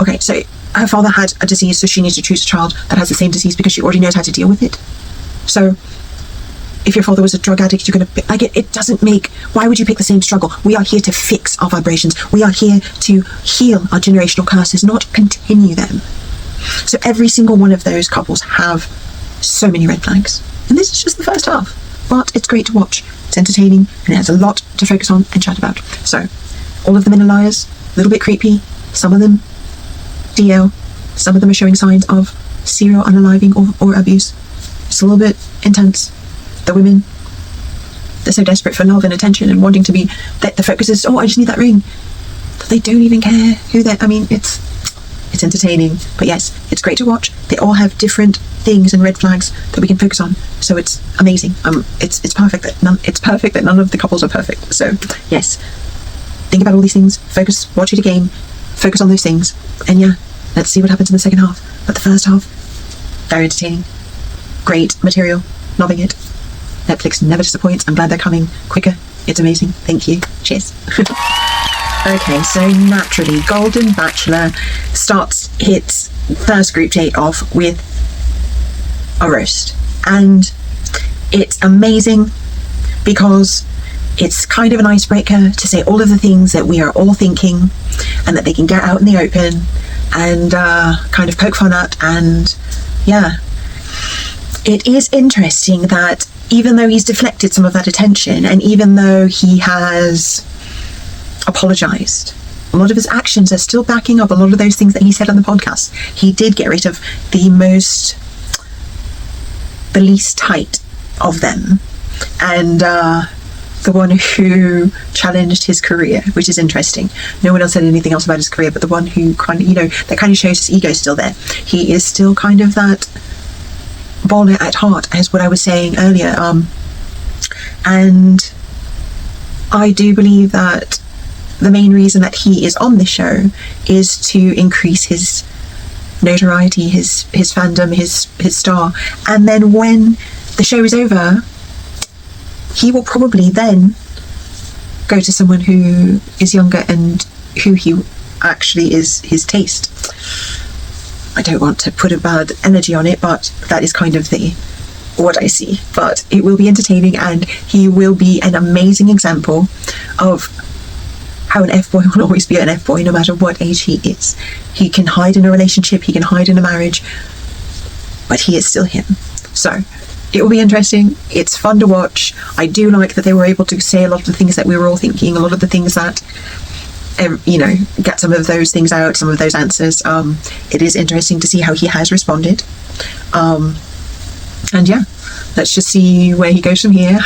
Okay, so her father had a disease, so she needs to choose a child that has the same disease because she already knows how to deal with it. So if your father was a drug addict, you're going to pick, it doesn't make, why would you pick the same struggle? We are here to fix our vibrations. We are here to heal our generational curses, not continue them. So every single one of those couples have so many red flags. And this is just the first half, but it's great to watch. It's entertaining, and it has a lot to focus on and chat about. So all of the men are liars, a little bit creepy. Some of them DL, some of them are showing signs of serial unaliving or abuse. It's a little bit intense. The women, they're so desperate for love and attention and wanting to be, that the focus is, I just need that ring. They don't even care who they're, it's It's entertaining, but yes, it's great to watch. They all have different things and red flags that we can focus on, so it's amazing. It's perfect that none of the couples are perfect. So yes, think about all these things, focus, watch it again, focus on those things, and yeah, let's see what happens in the second half. But the first half, very entertaining, great material, loving it. Netflix never disappoints. I'm glad they're coming quicker. It's amazing. Thank you. Cheers. Okay, so naturally, Golden Bachelor starts its first group date off with a roast, and it's amazing because it's kind of an icebreaker to say all of the things that we are all thinking and that they can get out in the open and kind of poke fun at. And yeah, it is interesting that even though he's deflected some of that attention, and even though he has apologized, a lot of his actions are still backing up a lot of those things that he said on the podcast. He did get rid of the least tight of them, and the one who challenged his career, which is interesting. No one else said anything else about his career, but the one who kind of, that kind of shows his ego still there. He is still kind of that baller at heart, as what I was saying earlier. And I do believe that the main reason that he is on this show is to increase his notoriety, his fandom, his star. And then when the show is over, he will probably then go to someone who is younger and who he actually is his taste. I don't want to put a bad energy on it, but that is kind of what I see. But it will be entertaining, and he will be an amazing example of how an F-boy will always be an F-boy no matter what age he is. He can hide in a relationship, he can hide in a marriage, but he is still him. So it will be interesting. It's fun to watch. I do like that they were able to say a lot of the things that we were all thinking, a lot of the things that, get some of those things out, some of those answers. It is interesting to see how he has responded. And yeah, let's just see where he goes from here,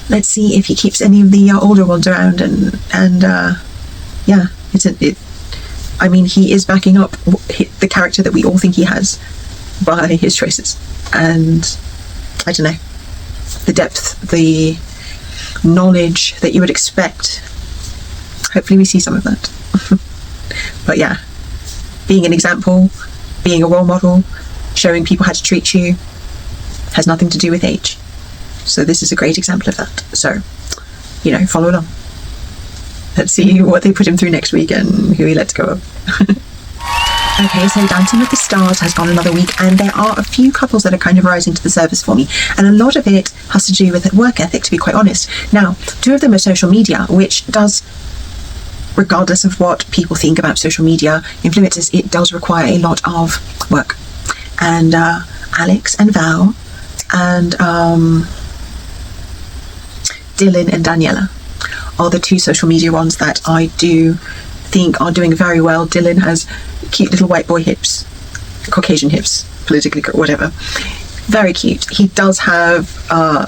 let's see if he keeps any of the older ones around, and yeah, he is backing up the character that we all think he has by his choices. And I don't know, the depth, the knowledge that you would expect. Hopefully we see some of that. But yeah, being an example, being a role model, showing people how to treat you has nothing to do with age. So this is a great example of that. So, follow along. Let's see what they put him through next week and who he lets go of. Okay, so Dancing with the Stars has gone another week, and there are a few couples that are kind of rising to the surface for me, and a lot of it has to do with work ethic, to be quite honest. Now, 2 of them are social media, which does, regardless of what people think about social media influencers, it does require a lot of work. And Alex and Val and Dylan and Daniela are the 2 social media ones that I do think are doing very well. Dylan has cute little white boy hips, Caucasian hips, politically whatever, very cute. He does have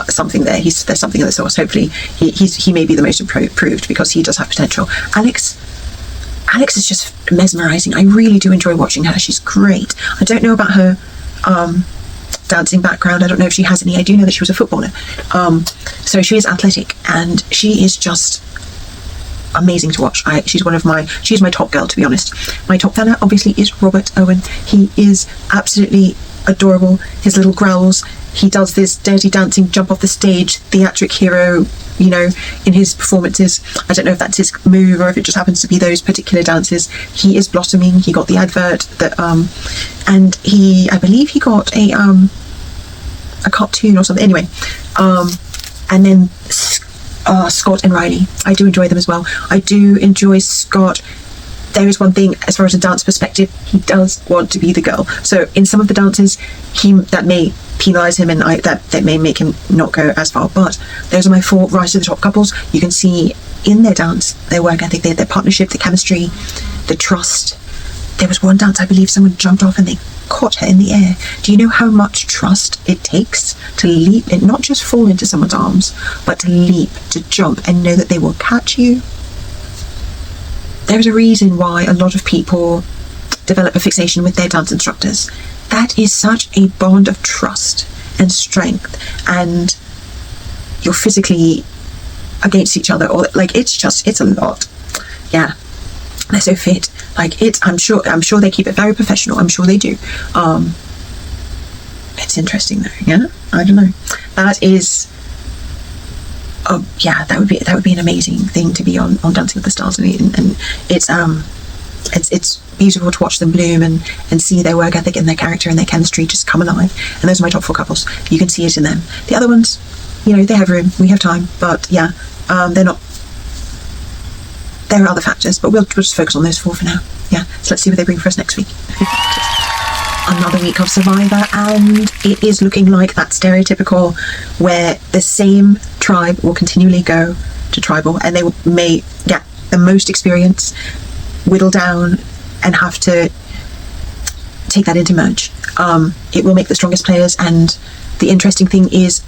something there. There's something at the source. Hopefully he may be the most improved, because he does have potential. Alex is just mesmerizing. I really do enjoy watching her. She's great. I don't know about her dancing background. I don't know if she has any. I do know that she was a footballer. So she is athletic, and she is just amazing to watch. She's my top girl, to be honest. My top fella obviously is Robert Owen. He is absolutely adorable. His little growls, he does this dirty dancing, jump off the stage, theatric hero, in his performances. I don't know if that's his move or if it just happens to be those particular dances. He is blossoming. He got the advert that and I believe he got a cartoon or something, anyway. And then Scott and Riley, I do enjoy them as well. I do enjoy Scott. There is one thing, as far as a dance perspective, he does want to be the girl. So in some of the dances, that may penalise him, and that may make him not go as far. But those are my 4 rise to the top couples. You can see in their dance, their work ethic, their partnership, the chemistry, the trust. There was one dance, I believe someone jumped off and they caught her in the air. Do you know how much trust it takes to leap and not just fall into someone's arms, but to leap, to jump and know that they will catch you? there's a reason why a lot of people develop a fixation with their dance instructors. That is such a bond of trust and strength, and you're physically against each other, or like it's a lot. Yeah, they're so fit. Like I'm sure they keep it very professional. I'm sure they do. It's interesting though. Yeah, I don't know. That is. Yeah, that would be an amazing thing to be on Dancing with the Stars, and it's beautiful to watch them bloom and see their work ethic and their character and their chemistry just come alive. And those are my top 4 couples. You can see it in them. The other ones, they have room, we have time, but yeah, they're not. There are other factors, but we'll just focus on those 4 for now. Yeah, so let's see what they bring for us next week. Another week of Survivor, and it is looking like that stereotypical where the same tribe will continually go to tribal, and they may get the most experience, whittle down, and have to take that into merge. It will make the strongest players, and the interesting thing is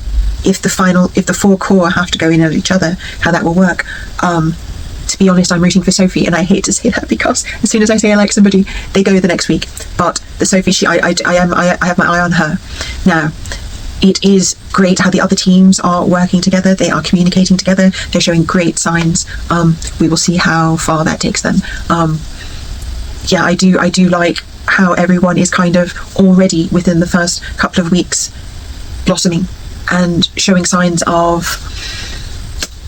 if the 4 core have to go in at each other, how that will work. To be honest, I'm rooting for Sophie, and I hate to say that because as soon as I say I like somebody, they go the next week. But the Sophie, I have my eye on her. Now, it is great how the other teams are working together. They are communicating together. They're showing great signs. We will see how far that takes them. Yeah, I do like how everyone is kind of already within the first couple of weeks blossoming and showing signs of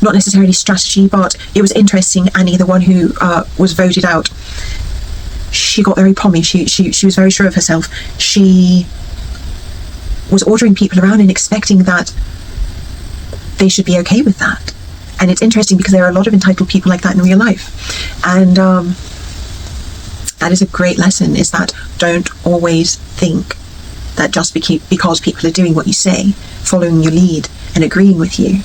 not necessarily strategy, but it was interesting. Annie, the one who was voted out, she got very pommy. She was very sure of herself. She was ordering people around and expecting that they should be okay with that. And it's interesting because there are a lot of entitled people like that in real life. And that is a great lesson, is that don't always think that just because people are doing what you say, following your lead and agreeing with you,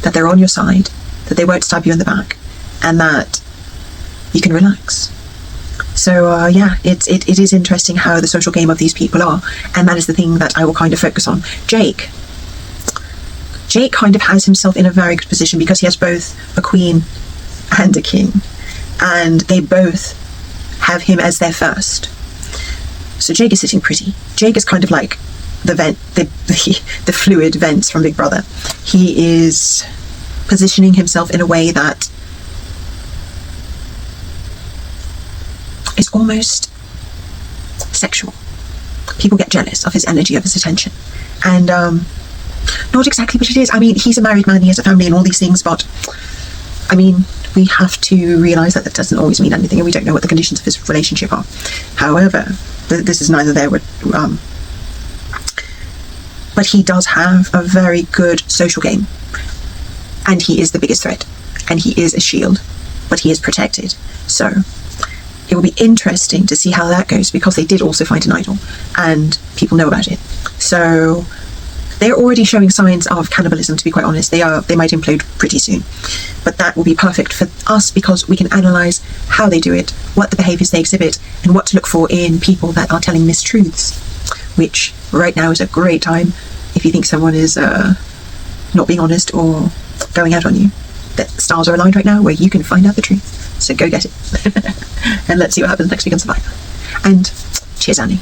that they're on your side, that they won't stab you in the back, and that you can relax. So yeah, it is interesting how the social game of these people are, and that is the thing that I will kind of focus on. Jake kind of has himself in a very good position because he has both a queen and a king, and they both have him as their first. So Jake is sitting pretty. Jake is kind of like the fluid vents from Big Brother. He is positioning himself in a way that is almost sexual. People get jealous of his energy, of his attention, and not exactly what it is. I mean, he's a married man, he has a family and all these things, but I mean, we have to realise that doesn't always mean anything, and we don't know what the conditions of his relationship are. However, this is neither there. But he does have a very good social game, and he is the biggest threat, and he is a shield, but he is protected. So it will be interesting to see how that goes, because they did also find an idol and people know about it. So they're already showing signs of cannibalism, to be quite honest. They might implode pretty soon, but that will be perfect for us because we can analyse how they do it, what the behaviours they exhibit, and what to look for in people that are telling mistruths, which right now is a great time if you think someone is not being honest or going out on you. The stars are aligned right now where you can find out the truth, so go get it. And let's see what happens next week on Survivor. And cheers, Annie.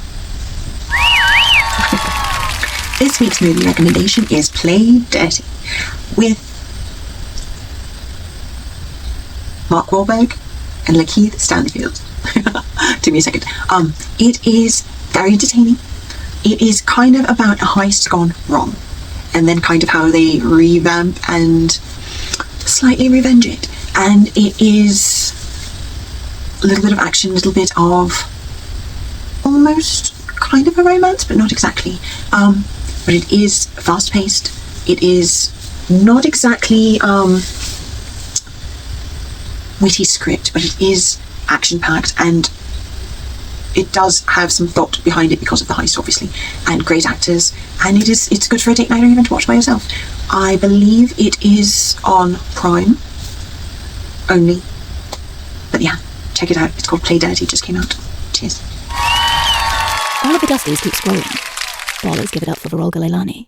This week's movie recommendation is Play Dirty with Mark Wahlberg and Lakeith Stanfield. Give me a second. It is very entertaining. It is kind of about a heist gone wrong, and then kind of how they revamp and slightly revenge it. And it is a little bit of action, a little bit of almost kind of a romance, but not exactly. But it is fast-paced. It is not exactly witty script, but it is action-packed, and it does have some thought behind it because of the heist, obviously, and great actors, and it's good for a date night or even to watch by yourself. I believe it is on Prime only, but yeah, check it out. It's called Play Dirty. It just came out. Cheers. All of the Dusties keep scrolling. Ballers give it up for Olga Leilani.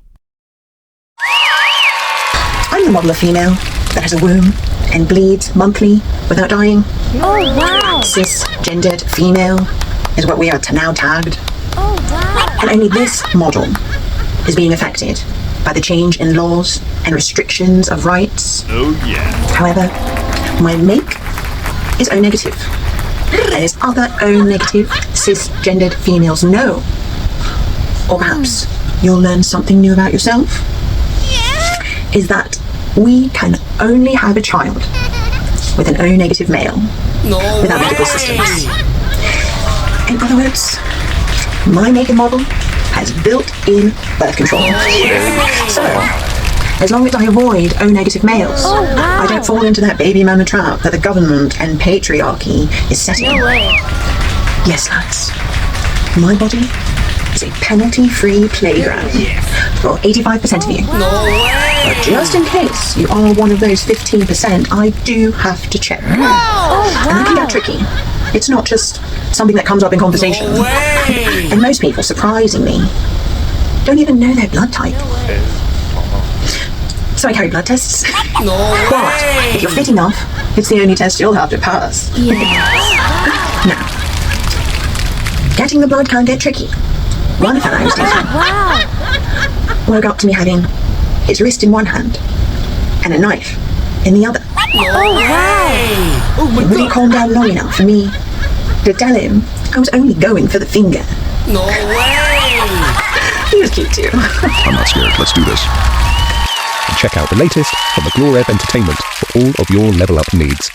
I'm the model of female that has a womb and bleeds monthly without dying. Oh, wow. Cisgendered female is what we are now tagged. Oh, wow. And only this model is being affected by the change in laws and restrictions of rights. Oh, yeah. However, my make is O negative. And as other O negative cisgendered females know, or perhaps you'll learn something new about yourself, is that we can only have a child with an O negative male without medical assistance. In other words, my make and model has built-in birth control. So, as long as I avoid O negative males, I don't fall into that baby mama trap that the government and patriarchy is setting. Yes, lads, my body is a penalty-free playground for 85% of you. But just in case you are one of those 15%, I do have to check. And that can get tricky. It's not just something that comes up in conversation. And most people, surprisingly, don't even know their blood type. So I carry blood tests. But if you're fit enough, it's the only test you'll have to pass. Now, getting the blood can get tricky. One fellow I was dating woke up to me having his wrist in one hand and a knife in the other. It wouldn't calm down long enough for me to tell him I was only going for the finger. He was cute too. I'm not scared. Let's do this. Check out the latest from Aglorev Entertainment for all of your level up needs.